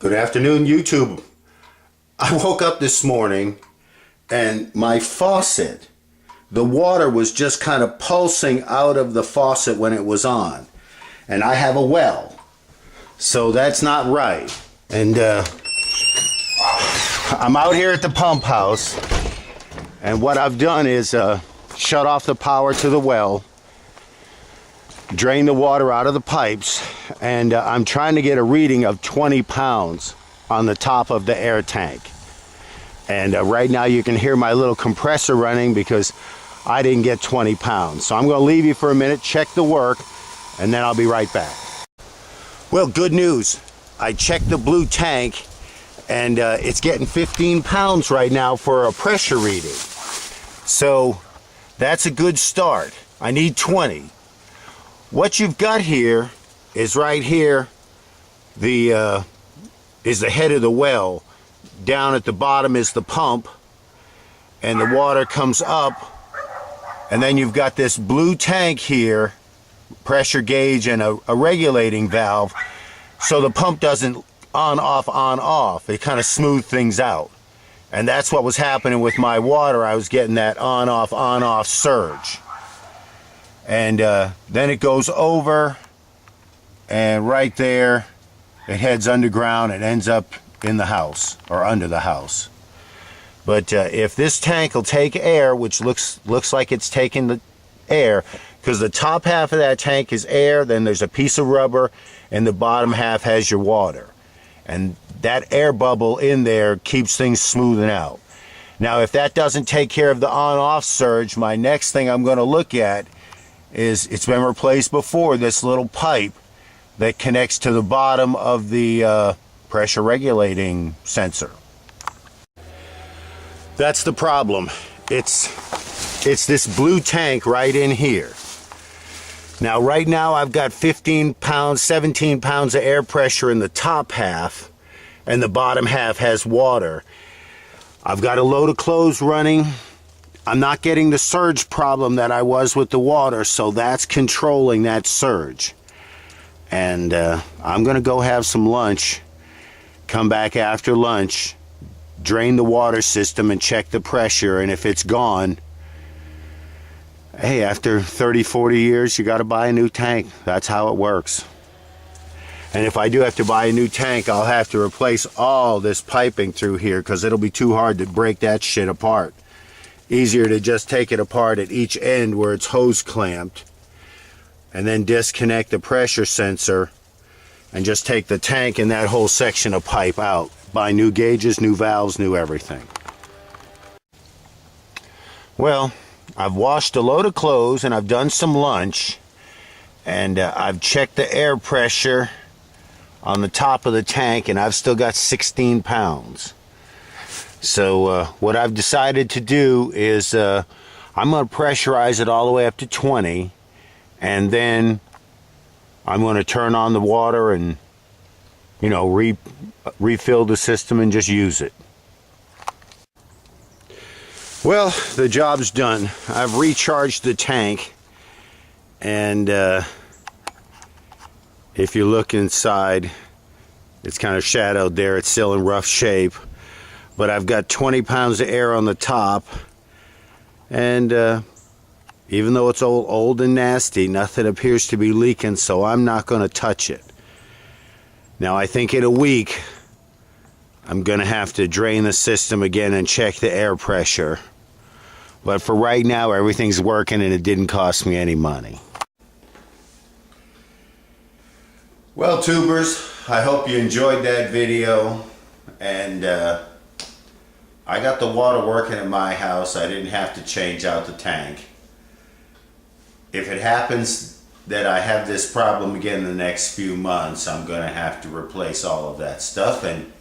Good afternoon, YouTube. I woke up this morning and my faucet, the water was just kind of pulsing out of the faucet when it was on. And I have a well, so that's not right. And I'm out here at the pump house, and what I've done is shut off the power to the well, drain the water out of the pipes, and I'm trying to get a reading of 20 pounds on the top of the air tank. And right now you can hear my little compressor running because I didn't get 20 pounds. So I'm going to leave you for a minute, check the work, and then I'll be right back. Well, good news. I checked the blue tank, and it's getting 15 pounds right now for a pressure reading. So that's a good start. I need 20. What you've got here is right here, is the head of the well. Down at the bottom is the pump, and the water comes up, and then you've got this blue tank here, pressure gauge and a regulating valve, so the pump doesn't on off. It kind of smooth things out. And that's what was happening with my water. I was getting that on off surge. And then it goes over, and right there it heads underground and ends up in the house or under the house. But if this tank will take air, which looks like it's taking the air, because the top half of that tank is air, then there's a piece of rubber, and the bottom half has your water. And that air bubble in there keeps things smoothing out. Now, if that doesn't take care of the on-off surge, my next thing I'm going to look at is, it's been replaced before, this little pipe that connects to the bottom of the pressure regulating sensor. That's the problem. It's this blue tank right in here. Now, right now I've got 15 pounds, 17 pounds of air pressure in the top half, and the bottom half has water. I've got a load of clothes running. I'm not getting the surge problem that I was with the water, so that's controlling that surge. And I'm gonna go have some lunch, come back after lunch, drain the water system and check the pressure, and if it's gone, hey, after 30-40 years you got to buy a new tank. That's how it works. And if I do have to buy a new tank, I'll have to replace all this piping through here, because it'll be too hard to break that shit apart. Easier to just take it apart at each end where it's hose clamped, and then disconnect the pressure sensor and just take the tank and that whole section of pipe out. Buy new gauges, new valves, new everything. Well, I've washed a load of clothes and I've done some lunch, and I've checked the air pressure on the top of the tank, and I've still got 16 pounds. So what I've decided to do is I'm going to pressurize it all the way up to 20, and then I'm going to turn on the water and, you know, refill the system and just use it. Well, the job's done. I've recharged the tank, and if you look inside, it's kind of shadowed there. It's still in rough shape, but I've got 20 pounds of air on the top, and even though it's old and nasty, nothing appears to be leaking, so I'm not going to touch it. Now, I think in a week I'm going to have to drain the system again and check the air pressure. But for right now, everything's working, and it didn't cost me any money. Well, tubers, I hope you enjoyed that video. And I got the water working in my house. I didn't have to change out the tank. If it happens that I have this problem again in the next few months, I'm going to have to replace all of that stuff, and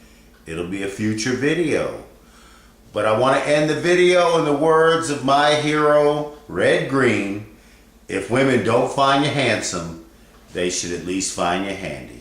it'll be a future video. But I want to end the video in the words of my hero, Red Green. If women don't find you handsome, they should at least find you handy.